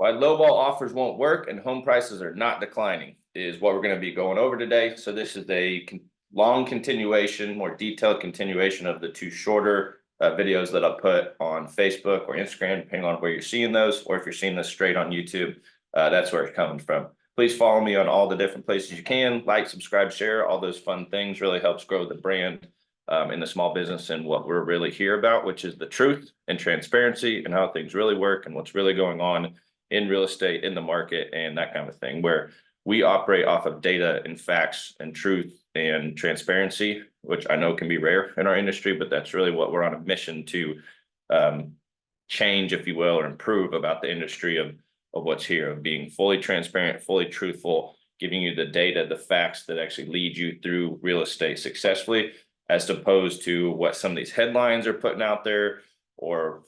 Why lowball offers won't work and home prices are not declining is what we're going to be going over today. So this is a long continuation, more detailed continuation of the two shorter videos that I'll put on Facebook or Instagram, depending on where you're seeing those, or if you're seeing this straight on YouTube, that's where it's coming from. Please follow me on all the different places you can. Like, subscribe, share, all those fun things really helps grow the brand in the small business and what we're really here about, which is the truth and transparency and how things really work and what's really going on in real estate, in the market, and that kind of thing, where we operate off of data and facts and truth and transparency, which I know can be rare in our industry, but that's really what we're on a mission to change, if you will, or improve about the industry of what's here, of being fully transparent, fully truthful, giving you the data, the facts that actually lead you through real estate successfully, as opposed to what some of these headlines are putting out there or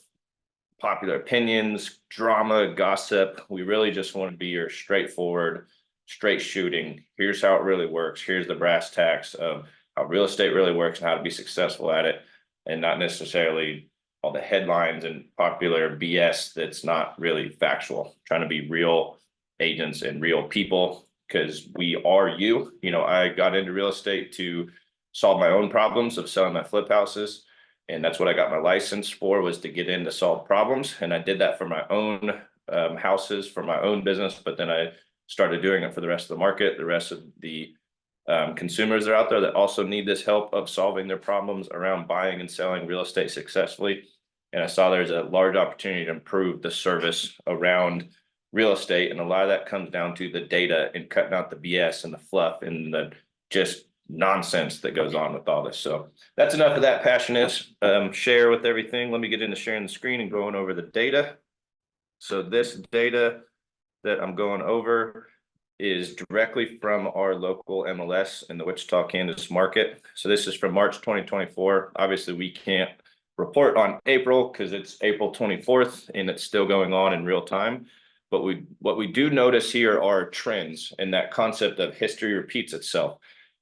popular opinions, drama, gossip. We really just want to be your straightforward, straight shooting. Here's how it really works. Here's the brass tacks of how real estate really works and how to be successful at it, and not necessarily all the headlines and popular BS that's not really factual. Trying to be real agents and real people, because we are you. You know, I got into real estate to solve my own problems of selling my flip houses. And that's what I got my license for, was to get in to solve problems. And I did that for my own houses, for my own business. But then I started doing it for the rest of the market, the rest of the consumers that are out there that also need this help of solving their problems around buying and selling real estate successfully. And I saw there's a large opportunity to improve the service around real estate. And a lot of that comes down to the data and cutting out the BS and the fluff and the just nonsense that goes on with all this. So that's enough of that passionate share with everything. Let me get into sharing the screen and going over the data. So this data that I'm going over is directly from our local MLS in the Wichita, Kansas market. So this is from March 2024. Obviously, we can't report on April because it's April 24th and it's still going on in real time. But what we do notice here are trends, and that concept of history repeats itself.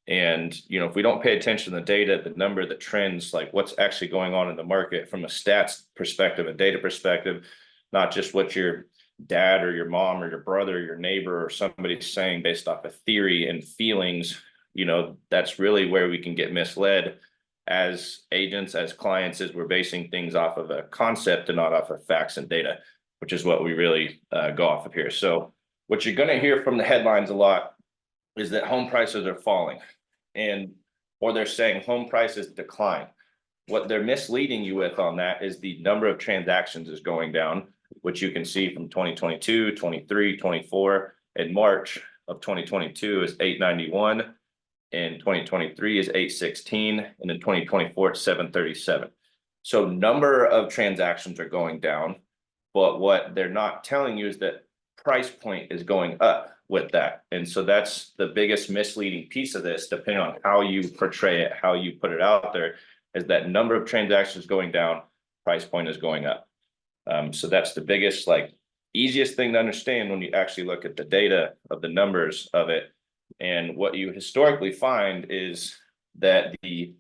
And, you know, if we don't pay attention to the data, the number, the trends, like what's actually going on in the market from a stats perspective, a data perspective, not just what your dad or your mom or your brother or your neighbor or somebody's saying based off of theory and feelings, you know, that's really where we can get misled as agents, as clients, as we're basing things off of a concept and not off of facts and data, which is what we really go off of here. So what you're going to hear from the headlines a lot is that home prices are falling, or they're saying home prices decline. What they're misleading you with on that is the number of transactions is going down, which you can see from 2022, 23, 24. In March of 2022 is 891. In 2023 is 816. And in 2024, it's 737. So number of transactions are going down, but what they're not telling you is that price point is going up with that. And so that's the biggest misleading piece of this, depending on how you portray it, how you put it out there, is that number of transactions going down, price point is going up. So that's the biggest, like, easiest thing to understand when you actually look at the data of the numbers of it. And what you historically find is that the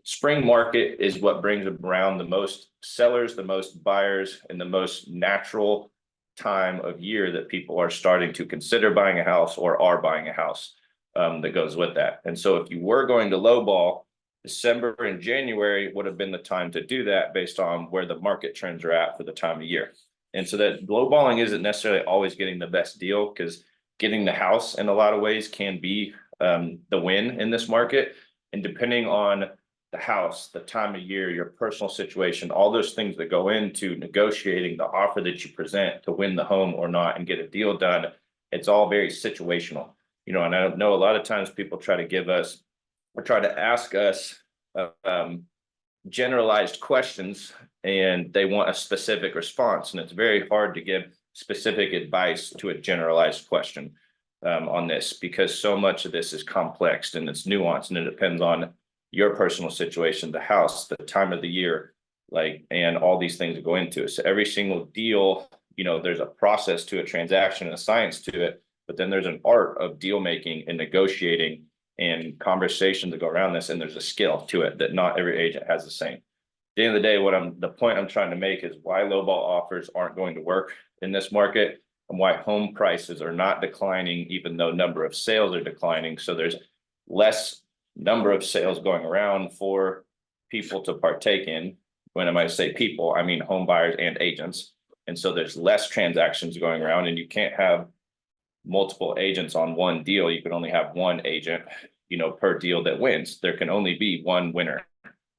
spring market is what brings around the most sellers, the most buyers, and the most natural time of year that people are starting to consider buying a house or are buying a house that goes with that. And so if you were going to lowball, December and January would have been the time to do that based on where the market trends are at for the time of year. And so that lowballing isn't necessarily always getting the best deal, because getting the house in a lot of ways can be the win in this market. And depending on the house, the time of year, your personal situation, all those things that go into negotiating the offer that you present to win the home or not and get a deal done, it's all very situational. You know, and I know a lot of times people try to give us or try to ask us generalized questions, and they want a specific response. And it's very hard to give specific advice to a generalized question on this, because so much of this is complex and it's nuanced, and it depends on your personal situation, the house, the time of the year, like, and all these things that go into it. So every single deal, you know, there's a process to a transaction and a science to it, but then there's an art of deal making and negotiating and conversations that go around this. And there's a skill to it that not every agent has the same. At the end of the day, the point I'm trying to make is why lowball offers aren't going to work in this market and why home prices are not declining, even though number of sales are declining. So there's less number of sales going around for people to partake in. When I might say people, I mean home buyers and agents. And so there's less transactions going around, and you can't have multiple agents on one deal. You can only have one agent, per deal that wins. There can only be one winner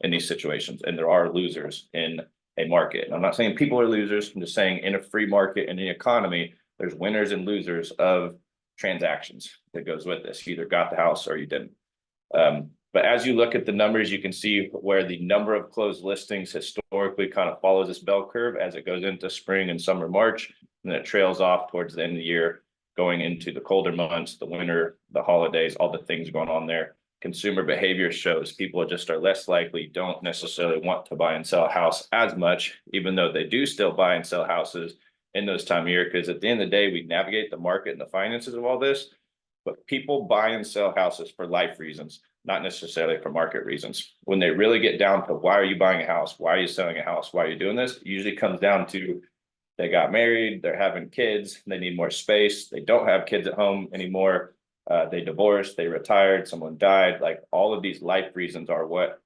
in these situations, and there are losers in a market. And I'm not saying people are losers. I'm just saying in a free market, in the economy, there's winners and losers of transactions that goes with this. You either got the house or you didn't. But as you look at the numbers, you can see where the number of closed listings historically kind of follows this bell curve as it goes into spring and summer, March, and then it trails off towards the end of the year, going into the colder months, the winter, the holidays, all the things going on there. Consumer behavior shows people just are less likely, don't necessarily want to buy and sell a house as much, even though they do still buy and sell houses in those time of year. Because at the end of the day, we navigate the market and the finances of all this, but people buy and sell houses for life reasons, not necessarily for market reasons. When they really get down to why are you buying a house? Why are you selling a house? Why are you doing this? It usually comes down to they got married, they're having kids, they need more space, they don't have kids at home anymore, they divorced, they retired, someone died. Like all of these life reasons are what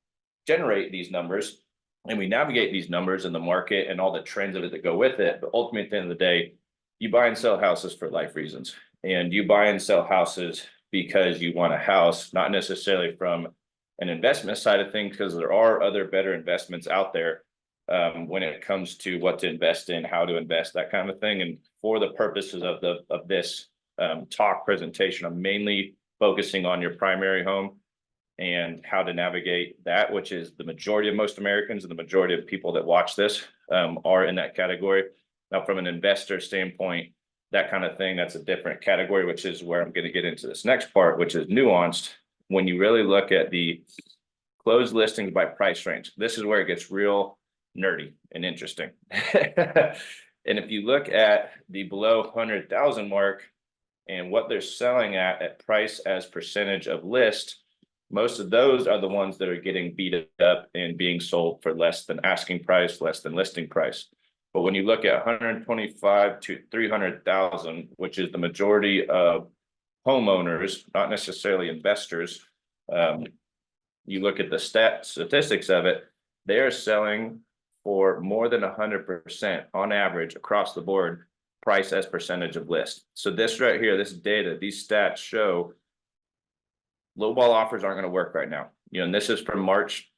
generate these numbers. And we navigate these numbers in the market and all the trends of it that go with it. But ultimately, at the end of the day, you buy and sell houses for life reasons. And you buy and sell houses because you want a house, not necessarily from an investment side of things, because there are other better investments out there when it comes to what to invest in, how to invest, that kind of thing. And for the purposes of this talk presentation, I'm mainly focusing on your primary home and how to navigate that, which is the majority of most Americans and the majority of people that watch this are in that category. Now, from an investor standpoint, that kind of thing, that's a different category, which is where I'm going to get into this next part, which is nuanced. When you really look at the closed listings by price range, this is where it gets real nerdy and interesting. And if you look at the below 100,000 mark and what they're selling at price as percentage of list, most of those are the ones that are getting beat up and being sold for less than asking price, less than listing price. But when you look at 125 to 300,000, which is the majority of homeowners, not necessarily investors, you look at the statistics of it, they are selling for more than 100% on average across the board, price as percentage of list. So this right here, this data, these stats show lowball offers aren't going to work right now. And this is from March.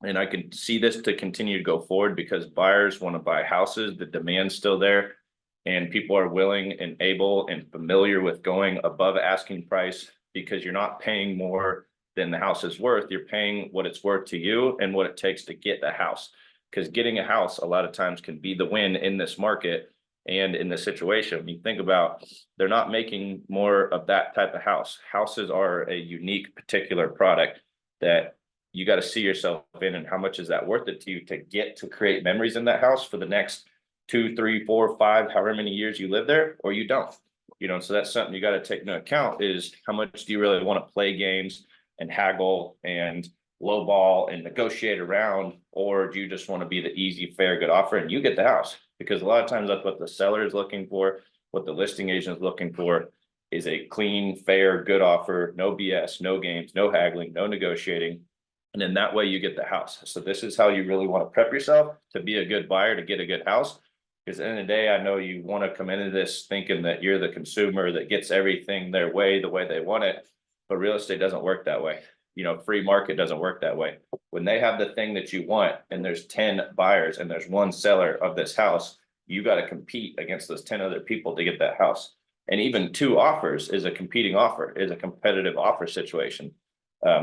And I can see this to continue to go forward because buyers want to buy houses. The demand's still there, and people are willing and able and familiar with going above asking price because you're not paying more than the house is worth. You're paying what it's worth to you and what it takes to get the house. Because getting a house a lot of times can be the win in this market and in this situation. When you think about, they're not making more of that type of house. Houses are a unique particular product that you got to see yourself in, and how much is that worth it to you to get to create memories in that house for the next 2, 3, 4, 5, however many years you live there, or you don't. So that's something you got to take into account, is how much do you really want to play games and haggle and lowball and negotiate around, or do you just want to be the easy, fair, good offer and you get the house? Because a lot of times that's what the seller is looking for, what the listing agent is looking for is a clean, fair, good offer, no BS, no games, no haggling, no negotiating. And then that way you get the house. So this is how you really want to prep yourself to be a good buyer, to get a good house. Because at the end of the day, I know you want to come into this thinking that you're the consumer that gets everything their way, the way they want it. But real estate doesn't work that way. Free market doesn't work that way. When they have the thing that you want and there's 10 buyers and there's one seller of this house, you got to compete against those 10 other people to get that house. And even 2 offers is a competing offer, is a competitive offer situation.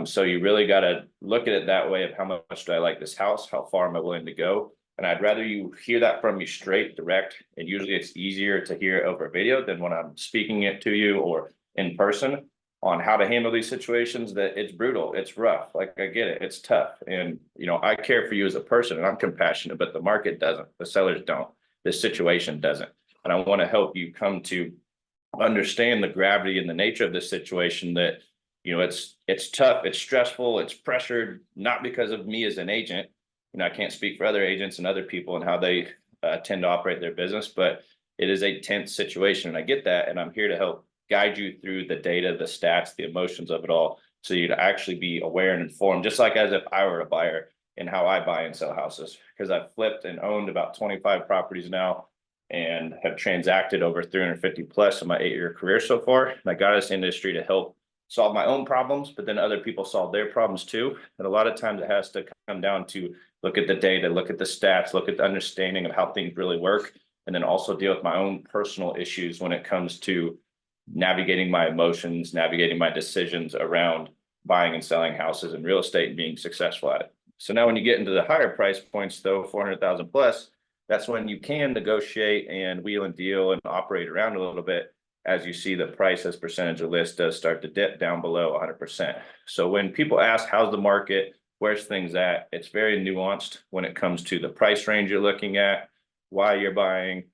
So you really got to look at it that way of how much do I like this house? How far am I willing to go? And I'd rather you hear that from me straight, direct. And usually it's easier to hear it over video than when I'm speaking it to you or in person on how to handle these situations. That it's brutal, it's rough. Like, I get it, it's tough. And, I care for you as a person and I'm compassionate, but the market doesn't, the sellers don't, this situation doesn't. And I want to help you come to understand the gravity and the nature of this situation, that it's tough, it's stressful, it's pressured, not because of me as an agent. I can't speak for other agents and other people and how they tend to operate their business, but it is a tense situation, and I get that, and I'm here to help guide you through the data, the stats, the emotions of it all, so you'd actually be aware and informed, just like as if I were a buyer in how I buy and sell houses, because I've flipped and owned about 25 properties now and have transacted over 350 plus in my 8-year career so far. And I got this industry to help solve my own problems, but then other people solve their problems too. And a lot of times it has to come down to look at the data, look at the stats, look at the understanding of how things really work, and then also deal with my own personal issues when it comes to navigating my emotions, navigating my decisions around buying and selling houses and real estate and being successful at it. So now when you get into the higher price points, though, 400,000 plus, that's when you can negotiate and wheel and deal and operate around a little bit, as you see the price as percentage of list does start to dip down below 100%. So when people ask, how's the market, where's things at, it's very nuanced when it comes to the price range you're looking at, why you're buying,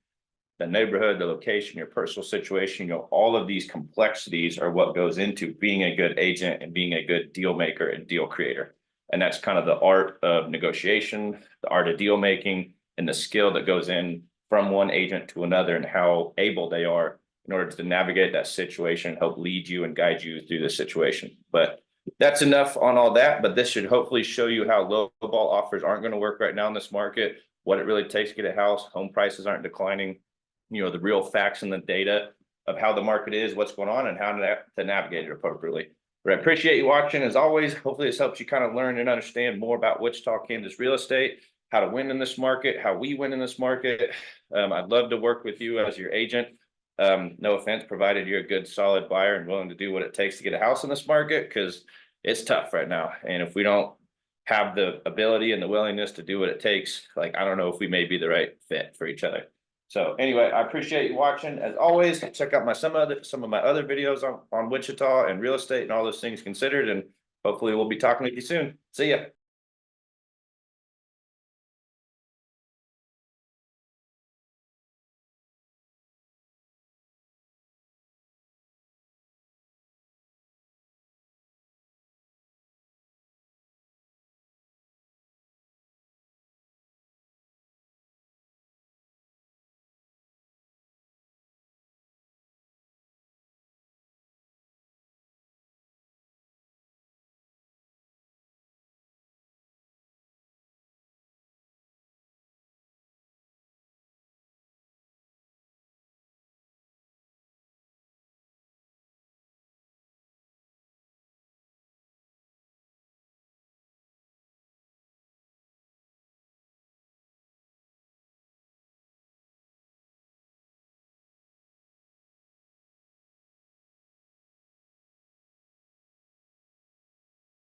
the neighborhood, the location, your personal situation. All of these complexities are what goes into being a good agent and being a good deal maker and deal creator. And that's kind of the art of negotiation, the art of deal making, and the skill that goes in from one agent to another, and how able they are in order to navigate that situation, help lead you and guide you through the situation. But that's enough on all that. But this should hopefully show you how low ball offers aren't going to work right now in this market, what it really takes to get a house. Home prices aren't declining, the real facts and the data of how the market is, what's going on, and how to navigate it appropriately. But I appreciate you watching as always. Hopefully this helps you kind of learn and understand more about Wichita, Kansas real estate, how to win in this market, how we win in this market. I'd love to work with you as your agent. No offense, provided you're a good, solid buyer and willing to do what it takes to get a house in this market, because it's tough right now. And if we don't have the ability and the willingness to do what it takes, like, I don't know if we may be the right fit for each other. So anyway, I appreciate you watching. As always, check out some of my other videos on Wichita and real estate and all those things considered. And hopefully we'll be talking with you soon. See ya.